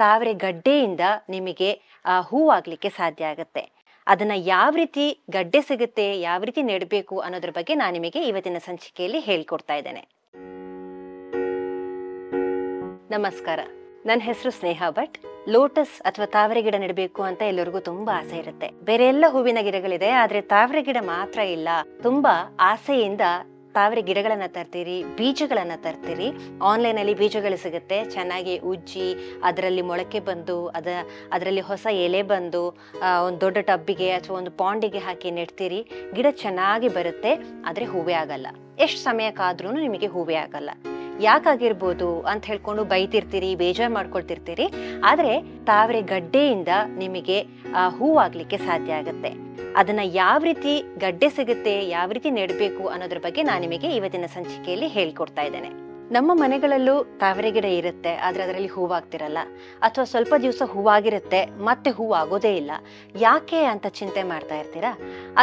ತಾವರೆ ಗಡ್ಡೆಯಿಂದ ನಿಮಗೆ ಹೂವಾಗಲಿಕ್ಕೆ ಸಾಧ್ಯ ಆಗುತ್ತೆ. ಅದನ್ನ ಯಾವ ರೀತಿ ಗಡ್ಡೆ ಸಿಗುತ್ತೆ, ಯಾವ ರೀತಿ ನೆಡಬೇಕು ಅನ್ನೋದ್ರ ಬಗ್ಗೆ ನಾನು ನಿಮಗೆ ಇವತ್ತಿನ ಸಂಚಿಕೆಯಲ್ಲಿ ಹೇಳ್ಕೊಡ್ತಾ ಇದ್ದೇನೆ. ನಮಸ್ಕಾರ, ನನ್ನ ಹೆಸರು ಸ್ನೇಹ ಭಟ್. ಲೋಟಸ್ ಅಥವಾ ತಾವರೆ ಗಿಡ ನೆಡಬೇಕು ಅಂತ ಎಲ್ಲರಿಗೂ ತುಂಬಾ ಆಸೆ ಇರುತ್ತೆ. ಬೇರೆ ಎಲ್ಲ ಹೂವಿನ ಗಿಡಗಳಿದೆ, ಆದ್ರೆ ತಾವರೆ ಗಿಡ ಮಾತ್ರ ಇಲ್ಲ. ತುಂಬಾ ಆಸೆಯಿಂದ ತಾವರೆ ಗಿಡಗಳನ್ನ ತರ್ತೀರಿ, ಬೀಜಗಳನ್ನ ತರ್ತೀರಿ. ಆನ್ಲೈನ್ ಅಲ್ಲಿ ಬೀಜಗಳು ಸಿಗುತ್ತೆ, ಚೆನ್ನಾಗಿ ಉಜ್ಜಿ ಅದರಲ್ಲಿ ಮೊಳಕೆ ಬಂದು ಅದರಲ್ಲಿ ಹೊಸ ಎಲೆ ಬಂದು ಒಂದು ದೊಡ್ಡ ಟಬ್ಬಿಗೆ ಅಥವಾ ಒಂದು ಪಾಂಡಿಗೆ ಹಾಕಿ ನೆಡ್ತೀರಿ. ಗಿಡ ಚೆನ್ನಾಗಿ ಬರುತ್ತೆ, ಆದ್ರೆ ಹೂವೇ ಆಗಲ್ಲ. ಎಷ್ಟು ಸಮಯಕ್ಕಾದ್ರೂ ನಿಮಗೆ ಹೂವೇ ಆಗಲ್ಲ. ಯಾಕಾಗಿರ್ಬೋದು ಅಂತ ಹೇಳ್ಕೊಂಡು ಬೈತಿರ್ತೀರಿ, ಬೇಜಾರು ಮಾಡ್ಕೊಳ್ತಿರ್ತೀರಿ. ಆದ್ರೆ ತಾವರೆ ಗಡ್ಡೆಯಿಂದ ನಿಮಗೆ ಹೂವಾಗ್ಲಿಕ್ಕೆ ಸಾಧ್ಯ ಆಗುತ್ತೆ. ಅದನ್ನ ಯಾವ ರೀತಿ ಗಡ್ಡೆ ಸಿಗುತ್ತೆ, ಯಾವ ರೀತಿ ನೆಡಬೇಕು ಅನ್ನೋದ್ರ ಬಗ್ಗೆ ನಾನು ನಿಮಗೆ ಇವತ್ತಿನ ಸಂಚಿಕೆಯಲ್ಲಿ ಹೇಳ್ಕೊಡ್ತಾ ಇದ್ದೇನೆ. ನಮ್ಮ ಮನೆಗಳಲ್ಲೂ ತಾವರೆ ಗಿಡ ಇರುತ್ತೆ, ಆದ್ರೆ ಅದರಲ್ಲಿ ಹೂವಾಗ್ತಿರಲ್ಲ, ಅಥವಾ ಸ್ವಲ್ಪ ದಿವಸ ಹೂವಾಗಿರುತ್ತೆ ಮತ್ತೆ ಹೂವಾಗೋದೇ ಇಲ್ಲ. ಯಾಕೆ ಅಂತ ಚಿಂತೆ ಮಾಡ್ತಾ ಇರ್ತೀರಾ?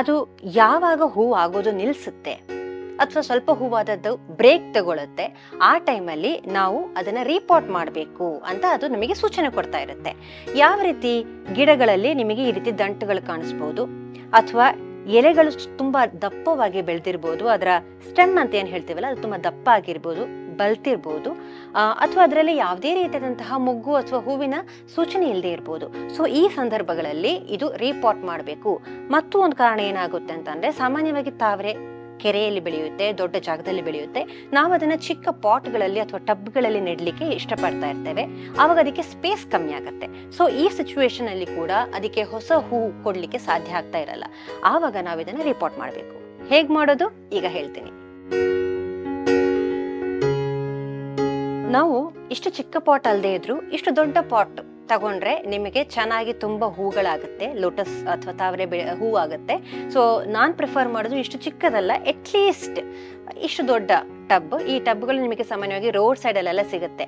ಅದು ಯಾವಾಗ ಹೂವು ಆಗೋದು ನಿಲ್ಸುತ್ತೆ ಅಥವಾ ಸ್ವಲ್ಪ ಹೂವಾದದ್ದು ಬ್ರೇಕ್ ತಗೊಳುತ್ತೆ, ಆ ಟೈಮಲ್ಲಿ ನಾವು ಅದನ್ನ ರೀಪಾಟ್ ಮಾಡಬೇಕು ಅಂತ ಅದು ನಮಗೆ ಸೂಚನೆ ಕೊಡ್ತಾ ಇರುತ್ತೆ. ಯಾವ ರೀತಿ? ಗಿಡಗಳಲ್ಲಿ ನಿಮಗೆ ಈ ರೀತಿ ದಂಟುಗಳು ಕಾಣಿಸ್ಬೋದು, ಅಥವಾ ಎಲೆಗಳು ತುಂಬಾ ದಪ್ಪವಾಗಿ ಬೆಳೆದಿರ್ಬೋದು. ಅದರ ಸ್ಟೆಮ್ ಅಂತ ಏನ್ ಹೇಳ್ತೀವಲ್ಲ, ಅದು ತುಂಬಾ ದಪ್ಪ ಆಗಿರ್ಬೋದು, ಬಲ್ತಿರ್ಬೋದು, ಅಥವಾ ಅದರಲ್ಲಿ ಯಾವುದೇ ರೀತಿಯಾದಂತಹ ಮೊಗ್ಗು ಅಥವಾ ಹೂವಿನ ಸೂಚನೆ ಇಲ್ಲದೆ ಇರ್ಬೋದು. ಸೊ ಈ ಸಂದರ್ಭಗಳಲ್ಲಿ ಇದು ರೀಪಾಟ್ ಮಾಡಬೇಕು. ಮತ್ತು ಒಂದು ಕಾರಣ ಏನಾಗುತ್ತೆ ಅಂತಂದ್ರೆ, ಸಾಮಾನ್ಯವಾಗಿ ತಾವರೆ ಕೆರೆಯಲ್ಲಿ ಬೆಳೆಯುತ್ತೆ, ದೊಡ್ಡ ಜಾಗದಲ್ಲಿ ಬೆಳೆಯುತ್ತೆ. ನಾವು ಅದನ್ನ ಚಿಕ್ಕ ಪಾಟ್ಗಳಲ್ಲಿ ಅಥವಾ ಟಬ್ಗಳಲ್ಲಿ ನೆಡ್ಲಿಕ್ಕೆ ಇಷ್ಟಪಡ್ತಾ ಇರ್ತೇವೆ. ಆವಾಗ ಅದಕ್ಕೆ ಸ್ಪೇಸ್ ಕಮ್ಮಿ ಆಗುತ್ತೆ. ಸೊ ಈ ಸಿಚುವೇಶನ್ ಅಲ್ಲಿ ಕೂಡ ಅದಕ್ಕೆ ಹೊಸ ಹೂ ಕೊಡ್ಲಿಕ್ಕೆ ಸಾಧ್ಯ ಆಗ್ತಾ ಇರಲ್ಲ. ಆವಾಗ ನಾವು ಇದನ್ನ ರಿಪೋರ್ಟ್ ಮಾಡಬೇಕು. ಹೇಗ್ ಮಾಡೋದು ಈಗ ಹೇಳ್ತೀನಿ. ನಾವು ಇಷ್ಟು ಚಿಕ್ಕ ಪಾಟ್ ಅಲ್ಲದೆ ಇದ್ರು ಇಷ್ಟು ದೊಡ್ಡ ಪಾಟ್ ತಗೊಂಡ್ರೆ ನಿಮಗೆ ಚೆನ್ನಾಗಿ ತುಂಬಾ ಹೂಗಳಾಗುತ್ತೆ, ಲೋಟಸ್ ಅಥವಾ ತಾವರೆ ಹೂ ಆಗುತ್ತೆ. ಸೊ ನಾನ್ ಪ್ರಿಫರ್ ಮಾಡೋದು ಇಷ್ಟು ಚಿಕ್ಕದಲ್ಲ, ಅಟ್ಲೀಸ್ಟ್ ಇಷ್ಟು ದೊಡ್ಡ ಟಬ್. ಈ ಟಬ್ಗಳು ನಿಮಗೆ ಸಾಮಾನ್ಯವಾಗಿ ರೋಡ್ ಸೈಡ್ ಅಲ್ಲೆಲ್ಲ ಸಿಗುತ್ತೆ,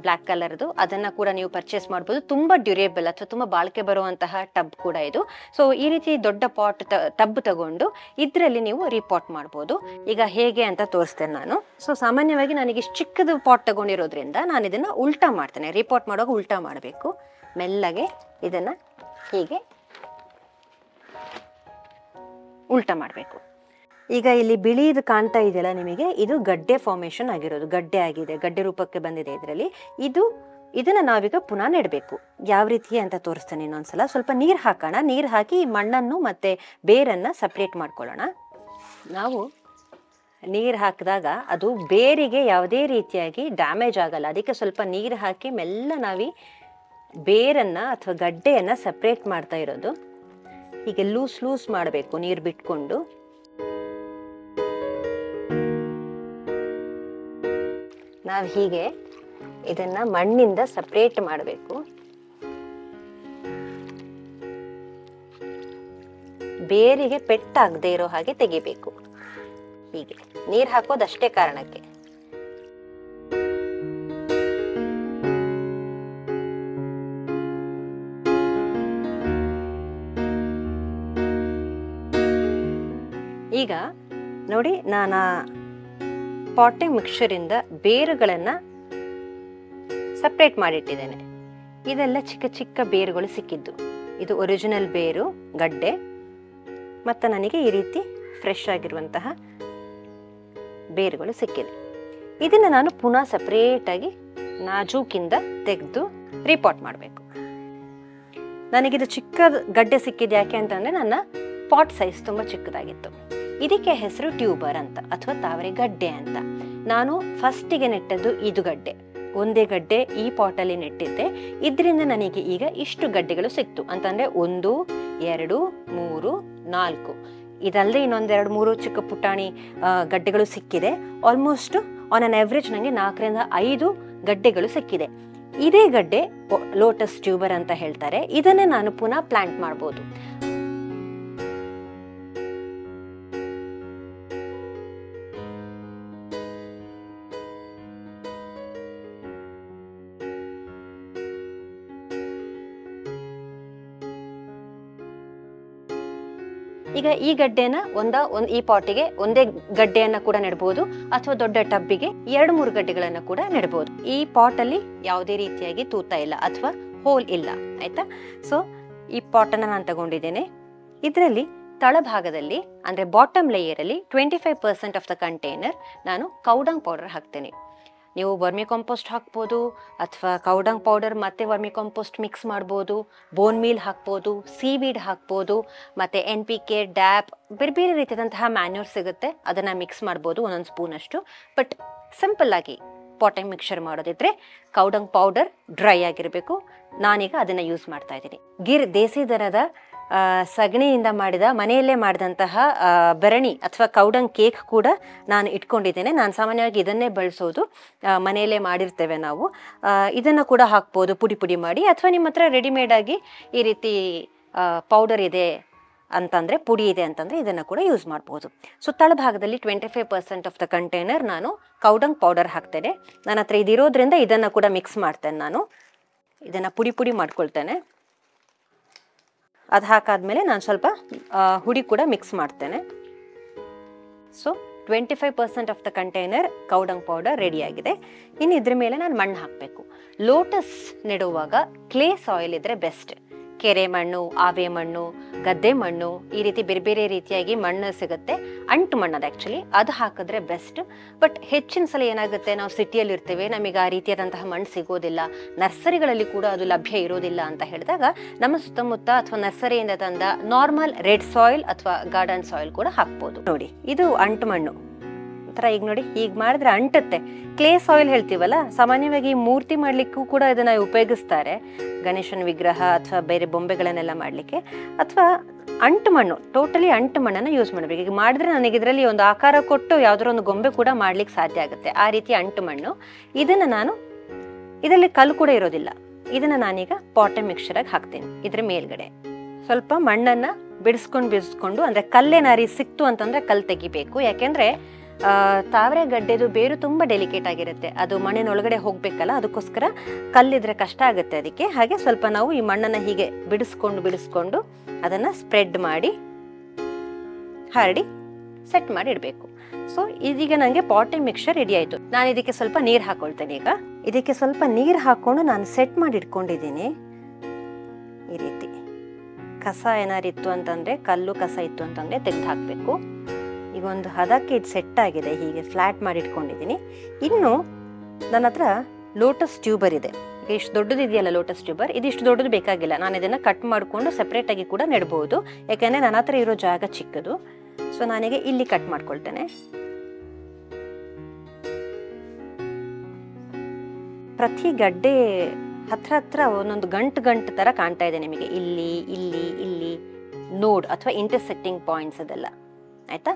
ಬ್ಲಾಕ್ ಕಲರ್ದು. ಅದನ್ನ ಕೂಡ ನೀವು ಪರ್ಚೇಸ್ ಮಾಡ್ಬೋದು. ತುಂಬಾ ಡ್ಯೂರೇಬಲ್ ಅಥವಾ ತುಂಬಾ ಬಾಳಿಕೆ ಬರುವಂತಹ ಟಬ್ ಕೂಡ ಇದು. ಸೊ ಈ ರೀತಿ ದೊಡ್ಡ ಪಾಟ್ ಟಬ್ ತಗೊಂಡು ಇದ್ರಲ್ಲಿ ನೀವು ರೀಪಾಟ್ ಮಾಡ್ಬೋದು. ಈಗ ಹೇಗೆ ಅಂತ ತೋರಿಸ್ತೇನೆ ನಾನು. ಸೊ ಸಾಮಾನ್ಯವಾಗಿ ನನಗೆ ಇಷ್ಟು ಚಿಕ್ಕದು ಪಾಟ್ ತಗೊಂಡಿರೋದ್ರಿಂದ ನಾನು ಇದನ್ನ ಉಲ್ಟಾ ಮಾಡ್ತೇನೆ. ರೀಪಾಟ್ ಮಾಡುವಾಗ ಉಲ್ಟಾ ಮಾಡಬೇಕು. ಮೆಲ್ಲಗೆ ಇದನ್ನ ಹೀಗೆ ಉಲ್ಟಾ ಮಾಡಬೇಕು. ಈಗ ಇಲ್ಲಿ ಬಿಳಿದು ಕಾಣ್ತಾ ಇದೆಯಲ್ಲ ನಿಮಗೆ, ಇದು ಗಡ್ಡೆ ಫಾರ್ಮೇಶನ್ ಆಗಿರೋದು, ಗಡ್ಡೆ ಆಗಿದೆ, ಗಡ್ಡೆ ರೂಪಕ್ಕೆ ಬಂದಿದೆ ಇದರಲ್ಲಿ. ಇದನ್ನ ನಾವೀಗ ಪುನಃ ನೆಡಬೇಕು. ಯಾವ ರೀತಿ ಅಂತ ತೋರಿಸ್ತೇನೆ ಇನ್ನೊಂದ್ಸಲ. ಸ್ವಲ್ಪ ನೀರು ಹಾಕೋಣ. ನೀರು ಹಾಕಿ ಮಣ್ಣನ್ನು ಮತ್ತೆ ಬೇರನ್ನ ಸಪ್ರೇಟ್ ಮಾಡ್ಕೊಳ್ಳೋಣ. ನಾವು ನೀರು ಹಾಕಿದಾಗ ಅದು ಬೇರಿಗೆ ಯಾವುದೇ ರೀತಿಯಾಗಿ ಡ್ಯಾಮೇಜ್ ಆಗಲ್ಲ. ಅದಕ್ಕೆ ಸ್ವಲ್ಪ ನೀರು ಹಾಕಿ ಮೆಲ್ಲ ನಾವಿ ಬೇರನ್ನ ಅಥವಾ ಗಡ್ಡೆಯನ್ನ ಸಪ್ರೇಟ್ ಮಾಡ್ತಾ ಇರೋದು. ಹೀಗೆ ಲೂಸ್ ಮಾಡಬೇಕು, ನೀರು ಬಿಟ್ಕೊಂಡು. ನಾವು ಹೀಗೆ ಇದನ್ನ ಮಣ್ಣಿಂದ ಸಪ್ರೇಟ್ ಮಾಡಬೇಕು. ಬೇರಿಗೆ ಪೆಟ್ಟಾಗದೆ ಇರೋ ಹಾಗೆ ತೆಗಿಬೇಕು. ಹೀಗೆ ನೀರು ಹಾಕೋದಷ್ಟೇ ಕಾರಣಕ್ಕೆ. ಈಗ ನೋಡಿ, ನಾನು ಪಾಟಿಂಗ್ ಮಿಕ್ಸ್ಚರಿಂದ ಬೇರುಗಳನ್ನ ಸಪ್ರೇಟ್ ಮಾಡಿಟ್ಟಿದ್ದೇನೆ. ಇದೆಲ್ಲ ಚಿಕ್ಕ ಚಿಕ್ಕ ಬೇರುಗಳು ಸಿಕ್ಕಿದ್ದು. ಇದು ಒರಿಜಿನಲ್ ಬೇರು ಗಡ್ಡೆ, ಮತ್ತು ನನಗೆ ಈ ರೀತಿ ಫ್ರೆಶ್ ಆಗಿರುವಂತಹ ಬೇರುಗಳು ಸಿಕ್ಕಿದೆ. ಇದನ್ನ ನಾನು ಪುನಃ ಸಪ್ರೇಟ್ ಆಗಿ ನಾಜೂಕಿಂದ ತೆಗೆದು ರೀಪಾಟ್ ಮಾಡಬೇಕು. ನನಗಿದು ಚಿಕ್ಕ ಗಡ್ಡೆ ಸಿಕ್ಕಿದೆ ಯಾಕೆ ಅಂತಂದ್ರೆ, ನನ್ನ ಪಾಟ್ ಸೈಜ್ ತುಂಬಾ ಚಿಕ್ಕದಾಗಿತ್ತು. ಇದಕ್ಕೆ ಹೆಸರು ಟ್ಯೂಬರ್ ಅಂತ ಅಥವಾ ತಾವರೆ ಗಡ್ಡೆ ಅಂತ. ನಾನು ಫಸ್ಟಿಗೆ ನೆಟ್ಟದ್ದು ಇದು ಗಡ್ಡೆ, ಒಂದೇ ಗಡ್ಡೆ ಈ ಪಾಟಲ್ಲಿ ನೆಟ್ಟಿದ್ದೆ. ಇದರಿಂದ ನನಗೆ ಈಗ ಇಷ್ಟು ಗಡ್ಡೆಗಳು ಸಿಕ್ತು ಅಂತಂದ್ರೆ 1, 2, 3, 4, ಇದಲ್ಲದೆ ಇನ್ನೊಂದು 2, 3 ಚಿಕ್ಕ ಪುಟಾಣಿ ಗಡ್ಡೆಗಳು ಸಿಕ್ಕಿದೆ. ಆಲ್ಮೋಸ್ಟ್ ಆನ್ ಅನ್ ಅವರೇಜ್ ನನಗೆ 4 ರಿಂದ 5 ಗಡ್ಡೆಗಳು ಸಿಕ್ಕಿದೆ. ಇದೇ ಗಡ್ಡೆ ಲೋಟಸ್ ಟ್ಯೂಬರ್ ಅಂತ ಹೇಳ್ತಾರೆ. ಇದನ್ನೇ ನಾನು ಪುನಃ ಪ್ಲಾಂಟ್ ಮಾಡ್ಬೋದು. ಈಗ ಈ ಗಡ್ಡೆನ ಈ ಪಾಟಿಗೆ ಒಂದೇ ಗಡ್ಡೆಯನ್ನ ಕೂಡ ನೆಡ್ಬೋದು, ಅಥವಾ ದೊಡ್ಡ ಟಬ್ಬಿಗೆ 2-3 ಗಡ್ಡೆಗಳನ್ನ ಕೂಡ ನೆಡ್ಬೋದು. ಈ ಪಾಟ್ ಅಲ್ಲಿ ಯಾವುದೇ ರೀತಿಯಾಗಿ ತೂತ ಇಲ್ಲ ಅಥವಾ ಹೋಲ್ ಇಲ್ಲ, ಆಯ್ತಾ. ಸೊ ಈ ಪಾಟ್ ಅನ್ನ ನಾನು ತಗೊಂಡಿದ್ದೇನೆ. ಇದರಲ್ಲಿ ತಳಭಾಗದಲ್ಲಿ ಅಂದ್ರೆ ಬಾಟಮ್ ಲೇಯರ್ ಅಲ್ಲಿ 25% ಆಫ್ ದ ಕಂಟೈನರ್ ನಾನು ಕೌಡಂಗ್ ಪೌಡರ್ ಹಾಕ್ತೇನೆ. ನೀವು ವರ್ಮಿ ಕಾಂಪೋಸ್ಟ್ ಹಾಕ್ಬೋದು, ಅಥವಾ ಕೌಡಂಗ್ ಪೌಡರ್ ಮತ್ತೆ ವರ್ಮಿ ಕಾಂಪೋಸ್ಟ್ ಮಿಕ್ಸ್ ಮಾಡ್ಬೋದು, ಬೋನ್ ಮೀಲ್ ಹಾಕ್ಬೋದು, ಸೀವೀಡ್ ಹಾಕ್ಬೋದು, ಮತ್ತು NPK, DAP ಬೇರೆ ಬೇರೆ ರೀತಿಯಾದಂತಹ ಮ್ಯಾನ್ಯೂರ್ ಸಿಗುತ್ತೆ, ಅದನ್ನು ಮಿಕ್ಸ್ ಮಾಡ್ಬೋದು 1 ಸ್ಪೂನ್ ಅಷ್ಟು. ಬಟ್ ಸಿಂಪಲ್ ಆಗಿ ಪಾಟಿಂಗ್ ಮಿಕ್ಸರ್ ಮಾಡೋದಿದ್ರೆ ಕೌಡಂಗ್ ಪೌಡರ್ ಡ್ರೈ ಆಗಿರಬೇಕು. ನಾನೀಗ ಅದನ್ನು ಯೂಸ್ ಮಾಡ್ತಾ ಇದ್ದೀನಿ. ಗಿರ್ ದೇಸಿ ದನದ ಸಗಣಿಯಿಂದ ಮಾಡಿದ ಮನೆಯಲ್ಲೇ ಮಾಡಿದಂತಹ ಬೆರಣಿ ಅಥವಾ ಕೌಡಂಗ್ ಕೇಕ್ ಕೂಡ ನಾನು ಇಟ್ಕೊಂಡಿದ್ದೇನೆ. ನಾನು ಸಾಮಾನ್ಯವಾಗಿ ಇದನ್ನೇ ಬಳಸೋದು, ಮನೆಯಲ್ಲೇ ಮಾಡಿರ್ತೇವೆ ನಾವು. ಇದನ್ನು ಕೂಡ ಹಾಕ್ಬೋದು ಪುಡಿ ಪುಡಿ ಮಾಡಿ, ಅಥವಾ ನಿಮ್ಮ ಹತ್ರ ರೆಡಿಮೇಡ್ ಆಗಿ ಈ ರೀತಿ ಪೌಡರ್ ಇದೆ ಅಂತಂದರೆ, ಪುಡಿ ಇದೆ ಅಂತಂದರೆ ಇದನ್ನು ಕೂಡ ಯೂಸ್ ಮಾಡ್ಬೋದು. ಸೊ ತಳಭಾಗದಲ್ಲಿ 25% ಆಫ್ ದ ಕಂಟೈನರ್ ನಾನು ಕೌಡಂಗ್ ಪೌಡರ್ ಹಾಕ್ತೇನೆ. ನನ್ನ ಹತ್ರ ಇದಿರೋದ್ರಿಂದ ಇದನ್ನು ಕೂಡ ಮಿಕ್ಸ್ ಮಾಡ್ತೇನೆ. ನಾನು ಇದನ್ನು ಪುಡಿ ಪುಡಿ ಮಾಡ್ಕೊಳ್ತೇನೆ. ಅದು ಹಾಕಾದ್ಮೇಲೆ ನಾನು ಸ್ವಲ್ಪ ಹುಡಿ ಕೂಡ ಮಿಕ್ಸ್ ಮಾಡ್ತೇನೆ. So 25% of the container ಕೌಡಂಗ್ powder ರೆಡಿಯಾಗಿದೆ. ಇನ್ನು ಇದ್ರ ಮೇಲೆ ನಾನು ಮಣ್ಣು ಹಾಕಬೇಕು. ಲೋಟಸ್ ನೆಡುವಾಗ ಕ್ಲೇ ಸಾಯಿಲ್ ಇದ್ರೆ ಬೆಸ್ಟ್. ಕೆರೆ ಮಣ್ಣು, ಆವೆ ಮಣ್ಣು, ಗದ್ದೆ ಮಣ್ಣು, ಈ ರೀತಿ ಬೇರೆ ಬೇರೆ ರೀತಿಯಾಗಿ ಮಣ್ಣು ಸಿಗುತ್ತೆ. ಅಂಟು ಮಣ್ಣದು ಆ್ಯಕ್ಚುಲಿ, ಅದು ಹಾಕಿದ್ರೆ ಬೆಸ್ಟ್. ಬಟ್ ಹೆಚ್ಚಿನ ಸಲ ಏನಾಗುತ್ತೆ, ನಾವು ಸಿಟಿಯಲ್ಲಿ ಇರ್ತೇವೆ, ನಮಗೆ ಆ ರೀತಿಯಾದಂತಹ ಮಣ್ಣು ಸಿಗೋದಿಲ್ಲ, ನರ್ಸರಿಗಳಲ್ಲಿ ಕೂಡ ಅದು ಲಭ್ಯ ಇರೋದಿಲ್ಲ ಅಂತ ಹೇಳಿದಾಗ ನಮ್ಮ ಸುತ್ತಮುತ್ತ ಅಥವಾ ನರ್ಸರಿಯಿಂದ ತಂದ ನಾರ್ಮಲ್ ರೆಡ್ ಸಾಯಿಲ್ ಅಥವಾ ಗಾರ್ಡನ್ ಸಾಯಿಲ್ ಕೂಡ ಹಾಕ್ಬೋದು. ನೋಡಿ, ಇದು ಅಂಟು ಮಣ್ಣು ಥರ. ಈಗ ನೋಡಿ, ಹೀಗೆ ಮಾಡಿದ್ರೆ ಅಂಟುತ್ತೆ. ಕ್ಲೇ ಸಾಯಿಲ್ ಹೇಳ್ತೀವಲ್ಲ, ಸಾಮಾನ್ಯವಾಗಿ ಮೂರ್ತಿ ಮಾಡಲಿಕ್ಕೂ ಕೂಡ ಇದನ್ನು ಉಪಯೋಗಿಸ್ತಾರೆ, ಗಣೇಶನ ವಿಗ್ರಹ ಅಥವಾ ಬೇರೆ ಬೊಂಬೆಗಳನ್ನೆಲ್ಲ ಮಾಡಲಿಕ್ಕೆ. ಅಥವಾ ಅಂಟು ಮಣ್ಣು, ಟೋಟಲಿ ಅಂಟು ಮಣ್ಣನ್ನು ಯೂಸ್ ಮಾಡಬೇಕು. ಈಗ ಮಾಡಿದ್ರೆ ನನಗೆ ಇದರಲ್ಲಿ ಒಂದು ಆಕಾರ ಕೊಟ್ಟು ಯಾವುದಾದ್ರು ಒಂದು ಗೊಂಬೆ ಕೂಡ ಮಾಡ್ಲಿಕ್ಕೆ ಸಾಧ್ಯ ಆಗುತ್ತೆ, ಆ ರೀತಿ ಅಂಟು ಮಣ್ಣು. ಇದನ್ನು ನಾನು, ಇದರಲ್ಲಿ ಕಲ್ಲು ಕೂಡ ಇರೋದಿಲ್ಲ, ಇದನ್ನು ನಾನೀಗ ಪಾಟಿಂಗ್ ಮಿಕ್ಸರಾಗಿ ಹಾಕ್ತೀನಿ. ಇದ್ರ ಮೇಲ್ಗಡೆ ಸ್ವಲ್ಪ ಮಣ್ಣನ್ನು ಬಿಡಿಸ್ಕೊಂಡು ಅಂದರೆ ಕಲ್ಲೇನಾರಿ ಸಿಕ್ತು ಅಂತಂದರೆ ಕಲ್ಲು ತೆಗಿಬೇಕು. ಯಾಕೆಂದರೆ ತಾವರೆ ಗಡ್ಡೆದು ಬೇರು ತುಂಬ ಡೆಲಿಕೇಟ್ ಆಗಿರುತ್ತೆ, ಅದು ಮಣ್ಣಿನೊಳಗಡೆ ಹೋಗಬೇಕಲ್ಲ, ಅದಕ್ಕೋಸ್ಕರ ಕಲ್ಲಿದ್ರೆ ಕಷ್ಟ ಆಗುತ್ತೆ ಅದಕ್ಕೆ. ಹಾಗೆ ಸ್ವಲ್ಪ ನಾವು ಈ ಮಣ್ಣನ್ನು ಹೀಗೆ ಬಿಡಿಸ್ಕೊಂಡು ಅದನ್ನು ಸ್ಪ್ರೆಡ್ ಮಾಡಿ ಹರಡಿ ಸೆಟ್ ಮಾಡಿ ಇಡಬೇಕು. ಸೊ ಇದೀಗ ನನಗೆ ಪಾಟಿಂಗ್ ಮಿಕ್ಸರ್ ರೆಡಿ ಆಯಿತು. ನಾನು ಇದಕ್ಕೆ ಸ್ವಲ್ಪ ನೀರು ಹಾಕೊಳ್ತೇನೆ. ಈಗ ಇದಕ್ಕೆ ಸ್ವಲ್ಪ ನೀರು ಹಾಕ್ಕೊಂಡು ನಾನು ಸೆಟ್ ಮಾಡಿ ಇಟ್ಕೊಂಡಿದ್ದೀನಿ. ಈ ರೀತಿ ಕಸ ಏನಾರು ಇತ್ತು ಅಂತಂದರೆ, ಕಲ್ಲು ಕಸ ಇತ್ತು ಅಂತಂದರೆ ತೆಗೆದು ಹಾಕಬೇಕು. ಈಗ ಒಂದು ಹದಕ್ಕೆ ಇದು ಸೆಟ್ ಆಗಿದೆ, ಹೀಗೆ ಫ್ಲ್ಯಾಟ್ ಮಾಡಿ ಇಟ್ಕೊಂಡಿದ್ದೀನಿ. ಇನ್ನು ನನ್ನ ಹತ್ರ ಲೋಟಸ್ ಟ್ಯೂಬರ್ ಇದೆ. ಈಗ ಇಷ್ಟು ದೊಡ್ಡದಿದೆಯಲ್ಲ ಲೋಟಸ್ ಟ್ಯೂಬರ್, ಇದಿಷ್ಟು ದೊಡ್ಡದು ಬೇಕಾಗಿಲ್ಲ, ನಾನು ಇದನ್ನು ಕಟ್ ಮಾಡಿಕೊಂಡು ಸೆಪ್ರೇಟಾಗಿ ಕೂಡ ನೆಡ್ಬೋದು. ಯಾಕೆಂದರೆ ನನ್ನ ಹತ್ರ ಇರೋ ಜಾಗ ಚಿಕ್ಕದು. ಸೊ ನಾನೀಗ ಇಲ್ಲಿ ಕಟ್ ಮಾಡ್ಕೊಳ್ತೇನೆ. ಪ್ರತಿ ಗಡ್ಡೆ ಹತ್ರ ಒಂದೊಂದು ಗಂಟು ಥರ ಕಾಣ್ತಾ ಇದೆ ನಿಮಗೆ. ಇಲ್ಲಿ ನೋಡ್ ಅಥವಾ ಇಂಟರ್ಸೆಕ್ಟಿಂಗ್ ಪಾಯಿಂಟ್ಸ್ ಅದೆಲ್ಲ, ಆಯಿತಾ.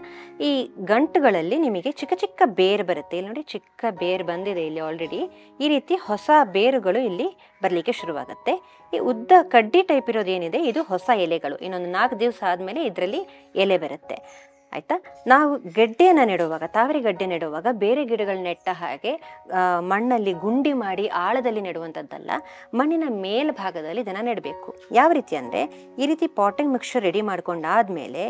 ಈ ಗಂಟುಗಳಲ್ಲಿ ನಿಮಗೆ ಚಿಕ್ಕ ಚಿಕ್ಕ ಬೇರು ಬರುತ್ತೆ. ಇಲ್ಲಿ ನೋಡಿ, ಚಿಕ್ಕ ಬೇರು ಬಂದಿದೆ ಇಲ್ಲಿ ಆಲ್ರೆಡಿ. ಈ ರೀತಿ ಹೊಸ ಬೇರುಗಳು ಇಲ್ಲಿ ಬರಲಿಕ್ಕೆ ಶುರುವಾಗುತ್ತೆ. ಈ ಉದ್ದ ಕಡ್ಡಿ ಟೈಪ್ ಇರೋದೇನಿದೆ, ಇದು ಹೊಸ ಎಲೆಗಳು. ಇನ್ನೊಂದು 4 ದಿವಸ ಆದಮೇಲೆ ಇದರಲ್ಲಿ ಎಲೆ ಬರುತ್ತೆ, ಆಯಿತಾ. ನಾವು ಗೆಡ್ಡೆಯನ್ನು ನೆಡುವಾಗ, ತಾವರೆ ಗಡ್ಡೆ ನೆಡುವಾಗ ಬೇರೆ ಗಿಡಗಳು ನೆಟ್ಟ ಹಾಗೆ ಮಣ್ಣಲ್ಲಿ ಗುಂಡಿ ಮಾಡಿ ಆಳದಲ್ಲಿ ನೆಡುವಂಥದ್ದಲ್ಲ, ಮಣ್ಣಿನ ಮೇಲ್ಭಾಗದಲ್ಲಿ ಇದನ್ನು ನೆಡಬೇಕು. ಯಾವ ರೀತಿ ಅಂದರೆ, ಈ ರೀತಿ ಪಾಟಿಂಗ್ ಮಿಕ್ಸರ್ ರೆಡಿ ಮಾಡ್ಕೊಂಡಾದ್ಮೇಲೆ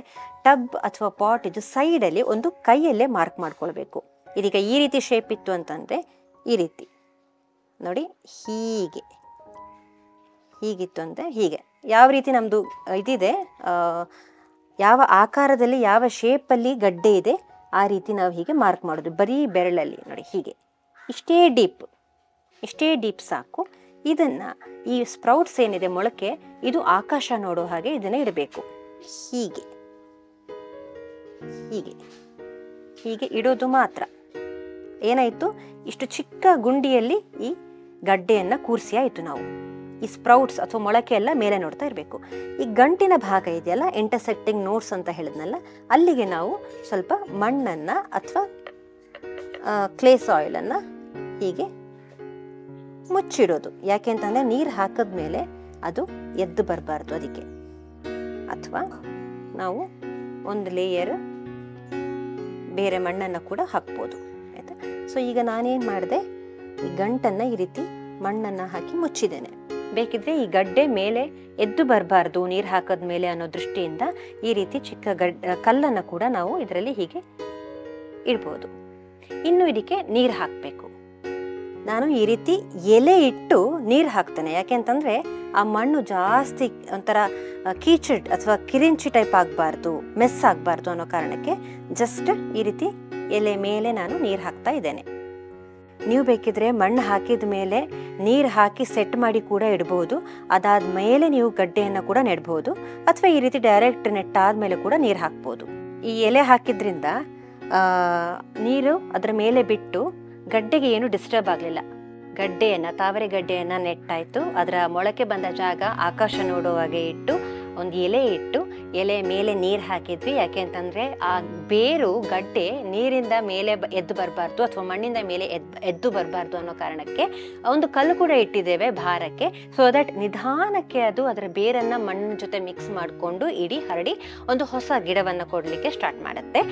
ಟಬ್ ಅಥವಾ ಪಾಟ್ ಇದು ಸೈಡಲ್ಲಿ ಒಂದು ಕೈಯಲ್ಲೇ ಮಾರ್ಕ್ ಮಾಡ್ಕೊಳ್ಬೇಕು. ಇದೀಗ ಈ ರೀತಿ ಶೇಪ್ ಇತ್ತು ಅಂತಂದರೆ ಈ ರೀತಿ ನೋಡಿ, ಹೀಗಿತ್ತು ಅಂದರೆ ಹೀಗೆ. ಯಾವ ರೀತಿ ನಮ್ಮದು ಇದಿದೆ, ಯಾವ ಆಕಾರದಲ್ಲಿ ಯಾವ ಶೇಪಲ್ಲಿ ಗಡ್ಡೆ ಇದೆ ಆ ರೀತಿ ನಾವು ಹೀಗೆ ಮಾರ್ಕ್ ಮಾಡೋದು, ಬರೀ ಬೆರಳಲ್ಲಿ ನೋಡಿ, ಹೀಗೆ ಇಷ್ಟೇ ಡೀಪ್ ಸಾಕು. ಇದನ್ನು ಈ ಸ್ಪ್ರೌಟ್ಸ್ ಏನಿದೆ ಮೊಳಕೆ, ಇದು ಆಕಾಶ ನೋಡೋ ಹಾಗೆ ಇದನ್ನು ಇಡಬೇಕು. ಹೀಗೆ ಇಡೋದು ಮಾತ್ರ. ಏನಾಯಿತು, ಇಷ್ಟು ಚಿಕ್ಕ ಗುಂಡಿಯಲ್ಲಿ ಈ ಗಡ್ಡೆಯನ್ನು ಕೂರಿಸಿ ಆಯಿತು. ನಾವು ಈ ಸ್ಪ್ರೌಟ್ಸ್ ಅಥವಾ ಮೊಳಕೆ ಎಲ್ಲ ಮೇಲೆ ನೋಡ್ತಾ ಇರಬೇಕು. ಈ ಗಂಟಿನ ಭಾಗ ಇದೆಯಲ್ಲ, ಇಂಟರ್ಸೆಕ್ಟಿಂಗ್ ನೋಟ್ಸ್ ಅಂತ ಹೇಳಿದ್ನಲ್ಲ, ಅಲ್ಲಿಗೆ ನಾವು ಸ್ವಲ್ಪ ಮಣ್ಣನ್ನು ಅಥವಾ ಕ್ಲೇ ಸಾಯಿಲನ್ನು ಹೀಗೆ ಮುಚ್ಚಿಡೋದು. ಯಾಕೆ ಅಂತಂದರೆ ನೀರು ಹಾಕಿದ್ಮೇಲೆ ಅದು ಎದ್ದು ಬರಬಾರ್ದು ಅದಕ್ಕೆ. ಅಥವಾ ನಾವು ಒಂದು ಲೇಯರ್ ಬೇರೆ ಮಣ್ಣನ್ನು ಕೂಡ ಹಾಕ್ಬೋದು, ಆಯಿತಾ. ಸೊ ಈಗ ನಾನೇನು ಮಾಡಿದೆ, ಈ ಗಂಟನ್ನು ಈ ರೀತಿ ಮಣ್ಣನ್ನು ಹಾಕಿ ಮುಚ್ಚಿದ್ದೇನೆ. ಬೇಕಿದ್ರೆ ಈ ಗಡ್ಡೆ ಮೇಲೆ ಎದ್ದು ಬರಬಾರ್ದು ನೀರು ಹಾಕೋದ ಮೇಲೆ ಅನ್ನೋ ದೃಷ್ಟಿಯಿಂದ ಈ ರೀತಿ ಚಿಕ್ಕ ಕಲ್ಲನ್ನು ಕೂಡ ನಾವು ಇದರಲ್ಲಿ ಹೀಗೆ ಇಡ್ಬೋದು. ಇನ್ನು ಇದಕ್ಕೆ ನೀರು ಹಾಕಬೇಕು. ನಾನು ಈ ರೀತಿ ಎಲೆ ಇಟ್ಟು ನೀರು ಹಾಕ್ತೇನೆ. ಯಾಕೆಂತಂದರೆ ಆ ಮಣ್ಣು ಜಾಸ್ತಿ ಒಂಥರ ಕೀಚಡ್ ಅಥವಾ ಕಿರಿಂಚಿ ಟೈಪ್ ಆಗಬಾರ್ದು, ಮೆಸ್ ಆಗಬಾರ್ದು ಅನ್ನೋ ಕಾರಣಕ್ಕೆ ಜಸ್ಟ್ ಈ ರೀತಿ ಎಲೆ ಮೇಲೆ ನಾನು ನೀರು ಹಾಕ್ತಾ ಇದ್ದೇನೆ. ನೀವು ಬೇಕಿದ್ರೆ ಮಣ್ಣು ಹಾಕಿದ ಮೇಲೆ ನೀರು ಹಾಕಿ ಸೆಟ್ ಮಾಡಿ ಕೂಡ ಇಡ್ಬೋದು. ಅದಾದ ಮೇಲೆ ನೀವು ಗಡ್ಡೆಯನ್ನು ಕೂಡ ನೆಡ್ಬೋದು, ಅಥವಾ ಈ ರೀತಿ ಡೈರೆಕ್ಟ್ ನೆಟ್ಟಾದ್ಮೇಲೆ ಕೂಡ ನೀರು ಹಾಕ್ಬೋದು. ಈ ಎಲೆ ಹಾಕಿದ್ರಿಂದ ನೀರು ಅದರ ಮೇಲೆ ಬಿಟ್ಟು ಗಡ್ಡೆಗೆ ಏನು ಡಿಸ್ಟರ್ಬ್ ಆಗಲಿಲ್ಲ. ತಾವರೆ ಗಡ್ಡೆಯನ್ನು ನೆಟ್ಟಾಯಿತು. ಅದರ ಮೊಳಕೆ ಬಂದ ಜಾಗ ಆಕಾಶ ನೋಡೋ ಹಾಗೆ ಇಟ್ಟು ಒಂದು ಎಲೆ ಇಟ್ಟು ಎಲೆ ಮೇಲೆ ನೀರು ಹಾಕಿದ್ವಿ. ಯಾಕೆ ಅಂತಂದರೆ ಆ ಬೇರು ಗಡ್ಡೆ ನೀರಿಂದ ಮೇಲೆ ಎದ್ದು ಬರಬಾರ್ದು ಅಥವಾ ಮಣ್ಣಿಂದ ಮೇಲೆ ಎದ್ದು ಬರಬಾರ್ದು ಅನ್ನೋ ಕಾರಣಕ್ಕೆ ಒಂದು ಕಲ್ಲು ಕೂಡ ಇಟ್ಟಿದ್ದೇವೆ ಭಾರಕ್ಕೆ. ಸೊ ದಟ್ ನಿಧಾನಕ್ಕೆ ಅದು ಅದರ ಬೇರನ್ನು ಮಣ್ಣಿನ ಜೊತೆ ಮಿಕ್ಸ್ ಮಾಡಿಕೊಂಡು ಇಡೀ ಹರಡಿ ಒಂದು ಹೊಸ ಗಿಡವನ್ನು ಕೊಡಲಿಕ್ಕೆ ಸ್ಟಾರ್ಟ್ ಮಾಡುತ್ತೆ.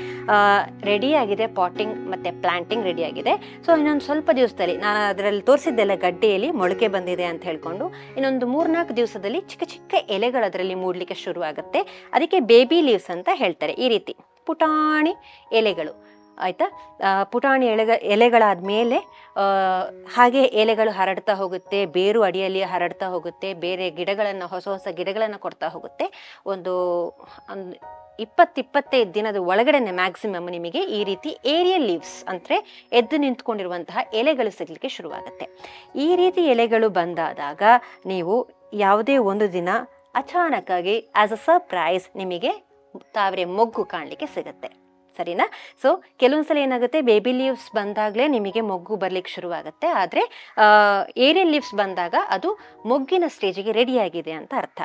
ರೆಡಿಯಾಗಿದೆ, ಪಾಟಿಂಗ್ ಮತ್ತು ಪ್ಲಾಂಟಿಂಗ್ ರೆಡಿಯಾಗಿದೆ. ಸೊ ಇನ್ನೊಂದು ಸ್ವಲ್ಪ ದಿವಸದಲ್ಲಿ ನಾನು ಅದರಲ್ಲಿ ತೋರಿಸಿದ್ದೆಲ್ಲ ಗಡ್ಡೆಯಲ್ಲಿ ಮೊಳಕೆ ಬಂದಿದೆ ಅಂತ ಹೇಳ್ಕೊಂಡು ಇನ್ನೊಂದು 3-4 ದಿವಸದಲ್ಲಿ ಚಿಕ್ಕ ಚಿಕ್ಕ ಎಲೆಗಳು ಅದರಲ್ಲಿ ಮೂಡಲಿಕ್ಕೆ ಶುರು ಆಗುತ್ತೆ. ಅದಕ್ಕೆ ಬೇಬಿ ಲೀವ್ಸ್ ಅಂತ ಹೇಳ್ತಾರೆ. ಈ ರೀತಿ ಪುಟಾಣಿ ಎಲೆಗಳು, ಆಯಿತಾ. ಪುಟಾಣಿ ಎಲೆಗಳಾದ ಮೇಲೆ ಹಾಗೆ ಎಲೆಗಳು ಹರಡ್ತಾ ಹೋಗುತ್ತೆ, ಬೇರು ಅಡಿಯಲ್ಲಿ ಹರಡ್ತಾ ಹೋಗುತ್ತೆ, ಬೇರೆ ಗಿಡಗಳನ್ನು ಹೊಸ ಗಿಡಗಳನ್ನು ಕೊಡ್ತಾ ಹೋಗುತ್ತೆ. ಒಂದು 20-25 ದಿನದ ಒಳಗಡೆನೆ ಮ್ಯಾಕ್ಸಿಮಮ್ ನಿಮಗೆ ಈ ರೀತಿ ಏರಿಯಲ್ ಲೀವ್ಸ್ ಅಂದರೆ ಎದ್ದು ನಿಂತ್ಕೊಂಡಿರುವಂತಹ ಎಲೆಗಳು ಸಿಗಲಿಕ್ಕೆ ಶುರುವಾಗುತ್ತೆ. ಈ ರೀತಿ ಎಲೆಗಳು ಬಂದಾದಾಗ ನೀವು ಯಾವುದೇ ಒಂದು ದಿನ ಅಚಾನಕ್ಕಾಗಿ ಆಸ್ ಅ ಸರ್ಪ್ರೈಸ್ ನಿಮಗೆ ತಾವರೆ ಮೊಗ್ಗು ಕಾಣಲಿಕ್ಕೆ ಸಿಗುತ್ತೆ. ಸರಿನಾ? ಸೊ ಕೆಲವೊಂದ್ಸಲ ಏನಾಗುತ್ತೆ, ಬೇಬಿ ಲೀವ್ಸ್ ಬಂದಾಗಲೇ ನಿಮಗೆ ಮೊಗ್ಗು ಬರಲಿಕ್ಕೆ ಶುರುವಾಗುತ್ತೆ. ಆದರೆ ಏರಿಯಲ್ ಲೀವ್ಸ್ ಬಂದಾಗ ಅದು ಮೊಗ್ಗಿನ ಸ್ಟೇಜಿಗೆ ರೆಡಿಯಾಗಿದೆ ಅಂತ ಅರ್ಥ.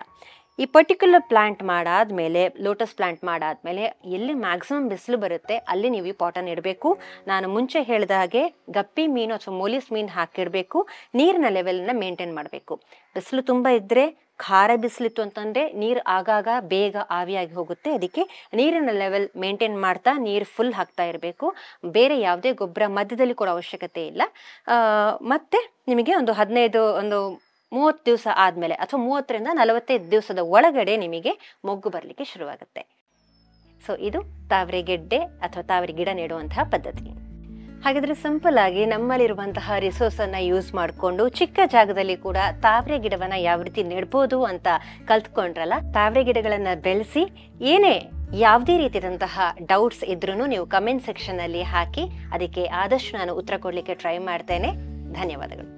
ಈ ಪರ್ಟಿಕ್ಯುಲರ್ ಪ್ಲಾಂಟ್ ಮಾಡಾದ್ಮೇಲೆ, ಲೋಟಸ್ ಪ್ಲಾಂಟ್ ಮಾಡಾದ್ಮೇಲೆ ಎಲ್ಲಿ ಮ್ಯಾಕ್ಸಿಮಮ್ ಬಿಸಿಲು ಬರುತ್ತೆ ಅಲ್ಲಿ ನೀವು ಈ ಪಾಟನ್ನು ಇಡಬೇಕು. ನಾನು ಮುಂಚೆ ಹೇಳಿದ ಹಾಗೆ ಗಪ್ಪಿ ಮೀನು ಅಥವಾ ಮೋಲಿಸ್ ಮೀನು ಹಾಕಿಡಬೇಕು. ನೀರಿನ ಲೆವೆಲನ್ನ ಮೇಂಟೈನ್ ಮಾಡಬೇಕು. ಬಿಸಿಲು ತುಂಬ ಇದ್ದರೆ, ಖಾರ ಬಿಸಿಲಿತ್ತು ಅಂತಂದರೆ ನೀರು ಆಗಾಗ ಬೇಗ ಆವಿಯಾಗಿ ಹೋಗುತ್ತೆ. ಅದಕ್ಕೆ ನೀರಿನ ಲೆವೆಲ್ ಮೇಂಟೈನ್ ಮಾಡ್ತಾ ನೀರು ಫುಲ್ ಹಾಕ್ತಾ ಇರಬೇಕು. ಬೇರೆ ಯಾವುದೇ ಗೊಬ್ಬರ ಮಧ್ಯದಲ್ಲಿ ಕೊಡೋ ಅವಶ್ಯಕತೆ ಇಲ್ಲ. ಮತ್ತು ನಿಮಗೆ ಒಂದು 30 ದಿವಸ ಆದಮೇಲೆ ಅಥವಾ 30ರಿಂದ 45 ದಿವಸದ ಒಳಗಡೆ ನಿಮಗೆ ಮೊಗ್ಗು ಬರಲಿಕ್ಕೆ ಶುರುವಾಗುತ್ತೆ. ಸೊ ಇದು ತಾವರೆ ಗೆಡ್ಡೆ ಅಥವಾ ತಾವರೆ ಗಿಡ ನೆಡುವಂತಹ ಪದ್ಧತಿ. ಹಾಗಾದರೆ ಸಿಂಪಲ್ ಆಗಿ ನಮ್ಮಲ್ಲಿರುವಂತಹ ರಿಸೋರ್ಸನ್ನು ಯೂಸ್ ಮಾಡಿಕೊಂಡು ಚಿಕ್ಕ ಜಾಗದಲ್ಲಿ ಕೂಡ ತಾವರೆ ಗಿಡವನ್ನು ಯಾವ ರೀತಿ ನೆಡ್ಬೋದು ಅಂತ ಕಲ್ತ್ಕೊಂಡ್ರಲ್ಲ. ತಾವರೆ ಗಿಡಗಳನ್ನು ಬೆಳೆಸಿ ಯಾವುದೇ ರೀತಿಯಾದಂತಹ ಡೌಟ್ಸ್ ಇದ್ರೂ ನೀವು ಕಮೆಂಟ್ ಸೆಕ್ಷನ್ನಲ್ಲಿ ಹಾಕಿ, ಅದಕ್ಕೆ ಆದಷ್ಟು ನಾನು ಉತ್ತರ ಕೊಡಲಿಕ್ಕೆ ಟ್ರೈ ಮಾಡ್ತೇನೆ. ಧನ್ಯವಾದಗಳು.